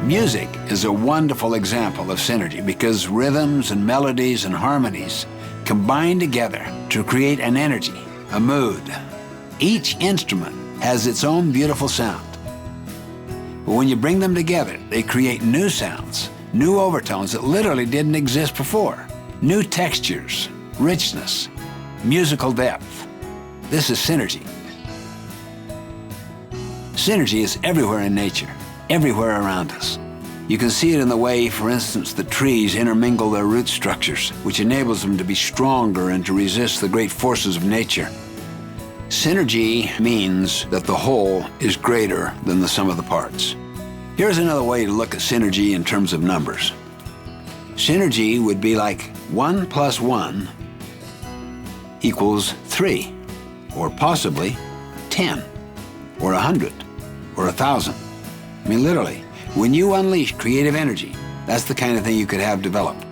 Music is a wonderful example of synergy because rhythms and melodies and harmonies combine together to create an energy, a mood. Each instrument has its own beautiful sound. But when you bring them together, they create new sounds, new overtones that literally didn't exist before, new textures, richness, musical depth. This is synergy. Synergy is everywhere in nature, everywhere around us. You can see it in the way, for instance, the trees intermingle their root structures, which enables them to be stronger and to resist the great forces of nature. Synergy means that the whole is greater than the sum of the parts. Here's another way to look at synergy in terms of numbers. Synergy would be like 1 plus 1 equals 3, or possibly 10, or 100, or 1,000. I mean, literally, when you unleash creative energy, that's the kind of thing you could have developed.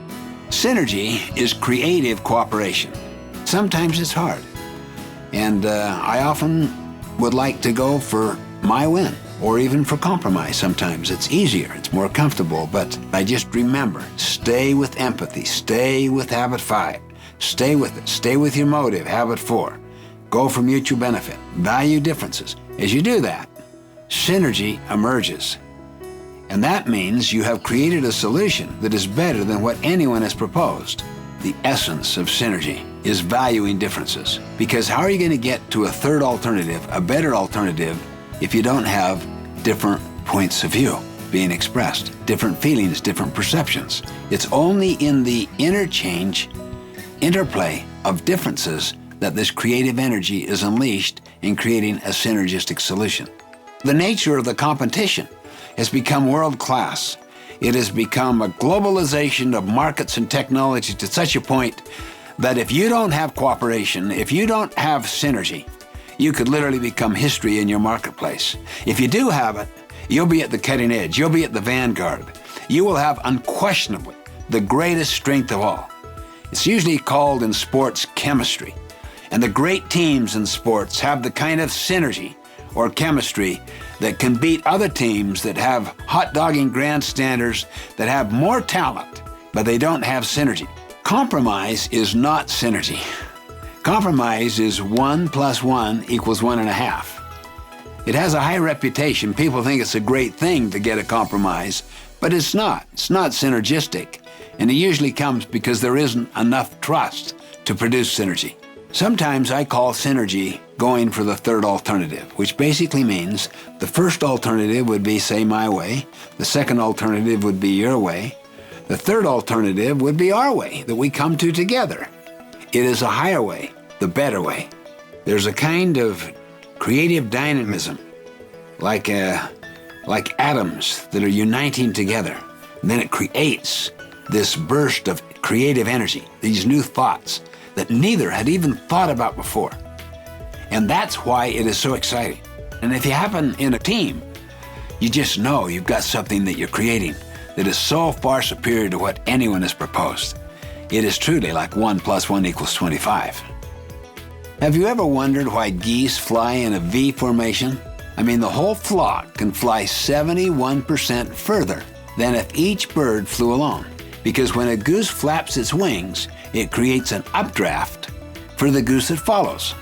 Synergy is creative cooperation. Sometimes it's hard. And I often would like to go for my win, or even for compromise sometimes. It's easier, it's more comfortable, but I just remember, stay with empathy, stay with habit 5, stay with it, stay with your motive, habit 4. Go for mutual benefit, value differences. As you do that, synergy emerges. And that means you have created a solution that is better than what anyone has proposed. The essence of synergy is valuing differences. Because how are you going to get to a third alternative, a better alternative, if you don't have different points of view being expressed, different feelings, different perceptions? It's only in the interplay of differences that this creative energy is unleashed in creating a synergistic solution. The nature of the competition has become world-class. It has become a globalization of markets and technology to such a point that if you don't have cooperation, if you don't have synergy, you could literally become history in your marketplace. If you do have it, you'll be at the cutting edge. You'll be at the vanguard. You will have unquestionably the greatest strength of all. It's usually called in sports chemistry. And the great teams in sports have the kind of synergy or chemistry that can beat other teams that have hot-dogging grandstanders, that have more talent, but they don't have synergy. Compromise is not synergy. Compromise is 1 plus 1 equals 1.5. It has a high reputation. People think it's a great thing to get a compromise, but it's not. It's not synergistic. And it usually comes because there isn't enough trust to produce synergy. Sometimes I call synergy going for the third alternative, which basically means the first alternative would be, say, my way. The second alternative would be your way. The third alternative would be our way that we come to together. It is a higher way, the better way. There's a kind of creative dynamism, like atoms that are uniting together. And then it creates this burst of creative energy, these new thoughts that neither had even thought about before. And that's why it is so exciting. And if you happen in a team, you just know you've got something that you're creating that is so far superior to what anyone has proposed. It is truly like 1 plus 1 equals 25. Have you ever wondered why geese fly in a V formation? I mean, the whole flock can fly 71% further than if each bird flew alone. Because when a goose flaps its wings, it creates an updraft for the goose that follows.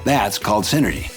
That's called synergy.